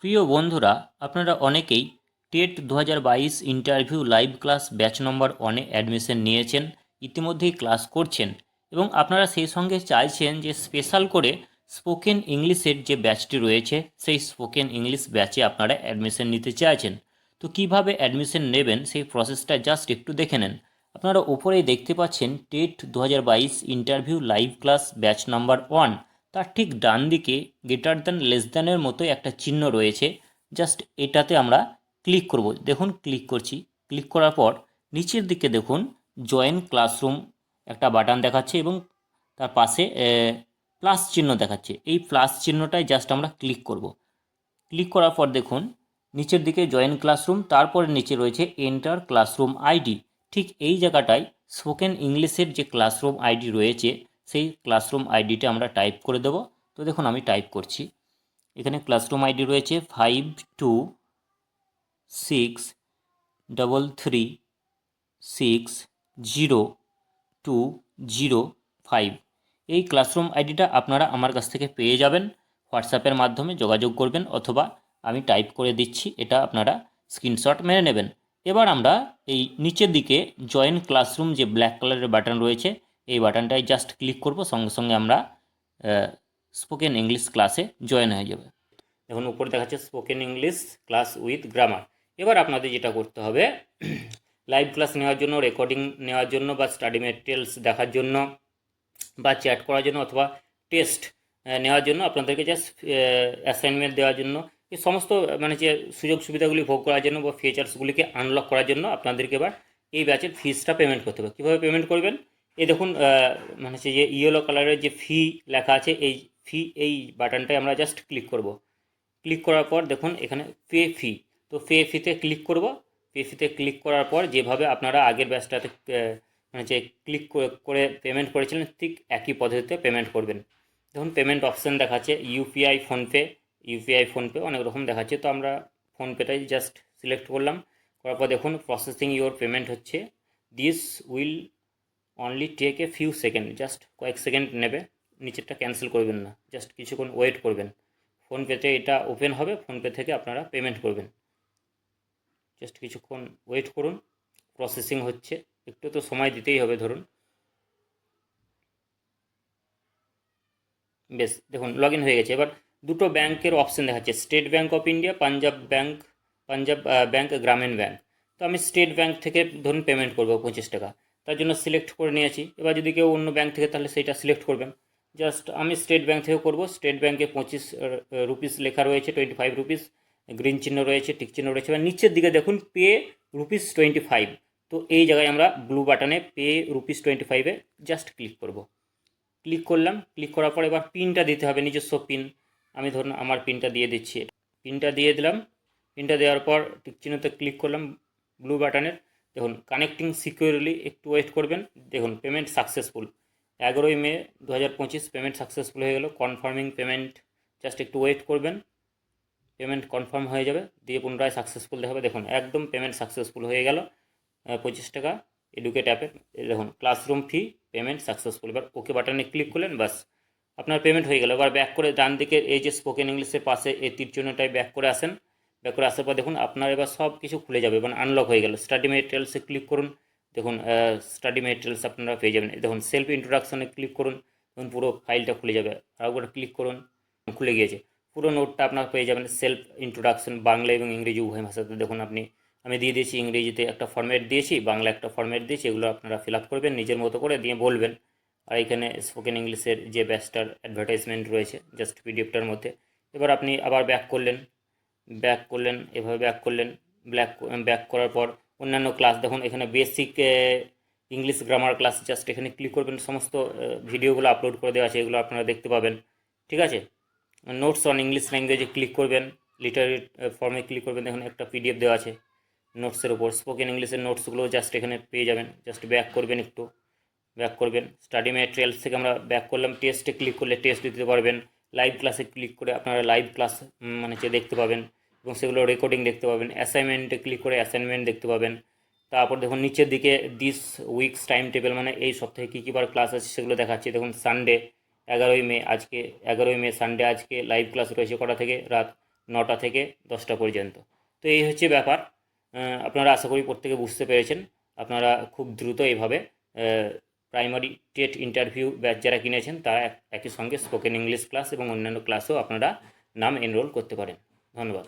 প্রিয় বন্ধুরা, আপনারা অনেকেই TET 2022 interview live class batch number 1-এ অ্যাডমিশন নিয়েছেন, ইতিমধ্যেই ক্লাস করছেন এবং আপনারা সেই সঙ্গে চাইছেন যে স্পেশাল করে স্পোকেন ইংলিশের যে ব্যাচটি রয়েছে সেই স্পোকেন ইংলিশ ব্যাচে আপনারা অ্যাডমিশন নিতে চাইছেন। তো কিভাবে অ্যাডমিশন নেবেন সেই প্রসেসটা জাস্ট একটু দেখে নেন। আপনারা উপরেই দেখতে পাচ্ছেন TET 2022 interview live class batch number 1। তার ঠিক ডান দিকে গ্রেটার দ্যান লেস দ্যানের মতো একটা চিহ্ন রয়েছে। জাস্ট এটাতে আমরা ক্লিক করব। দেখুন ক্লিক করছি। ক্লিক করার পর নিচের দিকে দেখুন জয়েন ক্লাসরুম একটা বাটন দেখাচ্ছে এবং তার পাশে প্লাস চিহ্ন দেখাচ্ছে। এই প্লাস চিহ্নটায় জাস্ট আমরা ক্লিক করব। ক্লিক করার পর দেখুন নিচের দিকে জয়েন ক্লাসরুম, তারপরে নিচে রয়েছে এন্টার ক্লাসরুম আইডি। ঠিক এই জায়গাটায় স্পোকেন ইংলিশের যে ক্লাসরুম আইডি রয়েছে সেই ক্লাসরুম আইডিটা আমরা টাইপ করে দেব। তো দেখুন আমি টাইপ করছি। এখানে ক্লাসরুম আইডি রয়েছে 526363600205। এই ক্লাসরুম আইডিটা আপনারা আমার কাছ থেকে পেয়ে যাবেন। হোয়াটসঅ্যাপের মাধ্যমে যোগাযোগ করবেন অথবা আমি টাইপ করে দিচ্ছি, এটা আপনারা স্ক্রিনশট মেরে নেবেন। এবার আমরা এই নিচের দিকে জয়েন ক্লাসরুম যে ব্ল্যাক কালারের বাটন রয়েছে এই বাটনটায় জাস্ট ক্লিক করব, সঙ্গে সঙ্গে আমরা স্পোকেন ইংলিশ ক্লাসে জয়েন হয়ে যাবে। দেখুন উপরে দেখাচ্ছে spoken English class with grammar. এবার আপনাদের যেটা করতে হবে, লাইভ ক্লাস নেওয়ার জন্য, রেকর্ডিং নেওয়ার জন্য বা স্টাডি মেটেরিয়ালস দেখার জন্য বা চ্যাট করার জন্য অথবা টেস্ট নেওয়ার জন্য আপনাদেরকে জাস্ট অ্যাসাইনমেন্ট দেওয়ার জন্য এই সমস্ত মানে যে সুযোগ সুবিধাগুলি ভোগ করার জন্য বা ফিচার্সগুলিকে আনলক করার জন্য আপনাদেরকে এবার এই ব্যাচের ফিসটা পেমেন্ট করতে হবে। কীভাবে পেমেন্ট করবেন? এই দেখুন মানে হচ্ছে যে ইয়েলো কালারের যে ফি লেখা আছে এই ফি এই বাটনটায় আমরা জাস্ট ক্লিক করব। ক্লিক করার পর দেখুন এখানে পে ফি, তো পে ফিতে ক্লিক করব। পে ফিতে ক্লিক করার পর যেভাবে আপনারা আগের ব্যাচটাতে মানে যে ক্লিক করে পেমেন্ট করেছিলেন ঠিক একই পদ্ধতিতে পেমেন্ট করবেন। দেখুন পেমেন্ট অপশান দেখাচ্ছে ইউপিআই ফোনপে অনেক রকম দেখাচ্ছে, তো আমরা ফোনপেটাই জাস্ট সিলেক্ট করলাম। করার পর দেখুন প্রসেসিং ইওর পেমেন্ট হচ্ছে। This will only take a few seconds, just কয়েক সেকেন্ড নেবে। নিচেরটা ক্যান্সেল করবেন না, জাস্ট কিছুক্ষণ ওয়েট করবেন। ফোনপেতে এটা ওপেন হবে, ফোনপে থেকে আপনারা পেমেন্ট করবেন। জাস্ট কিছুক্ষণ ওয়েট করুন, প্রসেসিং হচ্ছে, একটু তো সময় দিতেই হবে। ধরুন বেশ, দেখুন লগ ইন হয়ে গেছে। এবার দুটো ব্যাংকের অপশান দেখাচ্ছে, state bank of India, Punjab bank, গ্রামীণ ব্যাঙ্ক। তো আমি স্টেট ব্যাঙ্ক থেকে ধরুন পেমেন্ট করবো 25 টাকা, তার জন্য সিলেক্ট করে নিয়েছি। এবার যদি কেউ অন্য ব্যাঙ্ক থেকে তাহলে সেইটা সিলেক্ট করবেন। জাস্ট আমি স্টেট ব্যাঙ্ক থেকে করব। স্টেট ব্যাঙ্কে 25 রুপিস লেখা রয়েছে, 25 রুপিস, গ্রিন চিহ্ন রয়েছে, টিক চিহ্ন রয়েছে। এবার নিচের দিকে দেখুন পে ₹25। তো এই জায়গায় আমরা ব্লু বাটনে পে ₹25-এ জাস্ট ক্লিক করব। ক্লিক করলাম। ক্লিক করার পর এবার পিনটা দিতে হবে, নিজস্ব পিন। আমি ধরুন আমার পিনটা দিয়ে দিচ্ছি, পিনটা দিয়ে দিলাম। পিনটা দেওয়ার পর টিক চিহ্নতে ক্লিক করলাম ব্লু বাটনের। দেখুন কানেক্টিং সিকিউরলি, একটু ওয়েট করবেন। দেখুন পেমেন্ট সাকসেসফুল, 11 মে 2025 পেমেন্ট সাকসেসফুল হয়ে গেল। কনফার্মিং পেমেন্ট, জাস্ট একটু ওয়েট করবেন, পেমেন্ট কনফার্ম হয়ে যাবে, দিয়ে পুনরায় সাকসেসফুল দেখাবে। দেখুন একদম পেমেন্ট সাকসেসফুল হয়ে গেল। 25 টাকা এডুকেট অ্যাপের। দেখুন ক্লাসরুম ফি পেমেন্ট সাকসেসফুল। এবার ওকে বাটনে ক্লিক করলেন, বাস আপনার পেমেন্ট হয়ে গেল। এবার ব্যাক করে ডান দিকে এই যে স্পোকেন ইংলিশের পাশে এই তীর চিহ্নটায় ব্যাক করে আসেন। ব্যাক করে আসার পর দেখুন আপনার এবার সব কিছু খুলে যাবে, মানে আনলক হয়ে গেল। স্টাডি মেটেরিয়ালসে ক্লিক করুন, দেখুন স্টাডি মেটেরিয়ালস আপনারা পেয়ে যাবেন। দেখুন সেলফ ইন্ট্রোডাকশনে ক্লিক করুন, দেখুন পুরো ফাইলটা খুলে যাবে। আর একবার ক্লিক করুন, খুলে গিয়েছে। পুরো নোটটা আপনার পেয়ে যাবেন। সেলফ ইন্ট্রোডাকশন বাংলা এবং ইংরেজি উভয় ভাষাতে। দেখুন আমি দিয়ে দিয়েছি ইংরেজিতে একটা ফরম্যাট দিয়েছি, বাংলা একটা ফরম্যাট দিয়েছি, এগুলো আপনারা ফিল আপ করবেন নিজের মতো করে, দিয়ে বলবেন। আর এখানে স্পোকেন ইংলিশের যে ব্যাচটার অ্যাডভার্টাইজমেন্ট রয়েছে জাস্ট পিডিএফটার মধ্যে। এবার আপনি আবার ব্যাক করলেন এভাবে ব্যাক করলেন। ব্যাক করার পর অন্যান্য ক্লাস দেখুন এখানে basic English grammar class, just এখানে ক্লিক করবেন। সমস্ত ভিডিওগুলো আপলোড করে দেওয়া আছে, এগুলো আপনারা দেখতে পাবেন। ঠিক আছে, নোটস অন ইংলিশ ল্যাঙ্গুয়েজে ক্লিক করবেন, লিটারেরি ফর্মে ক্লিক করবেন। দেখুন একটা পিডিএফ দেওয়া আছে নোটসের উপর, স্পোকেন ইংলিশের নোটসগুলো জাস্ট এখানে পেয়ে যাবেন। জাস্ট ব্যাক করবেন, একটু ব্যাক করবেন। স্টাডি ম্যাটেরিয়ালস থেকে আমরা ব্যাক করলাম, টেস্টে ক্লিক করলে টেস্ট দিতে পারবেন। লাইভ ক্লাসে ক্লিক করে আপনারা লাইভ ক্লাস মানে যে দেখতে পাবেন এবং সেগুলো রেকর্ডিং দেখতে পাবেন। অ্যাসাইনমেন্টে ক্লিক করে অ্যাসাইনমেন্ট দেখতে পাবেন। তারপর দেখুন নিচের দিকে দিস উইকস টাইম টেবিল, মানে এই সপ্তাহে কী কী বার ক্লাস আছে সেগুলো দেখাচ্ছি। দেখুন সানডে 11ই মে, আজকে 11ই মে সানডে, আজকে লাইভ ক্লাস রয়েছে কটা থেকে? রাত 9টা থেকে 10টা পর্যন্ত। তো এই হচ্ছে ব্যাপার। আপনারা আশা করি প্রত্যেকে বুঝতে পেরেছেন। আপনারা খুব দ্রুত এইভাবে প্রাইমারি টেট ইন্টারভিউ ব্যাচ যারা কিনেছেন তারা একই সঙ্গে স্পোকেন ইংলিশ ক্লাস এবং অন্যান্য ক্লাসেও আপনারা নাম এনরোল করতে পারেন। ধন্যবাদ।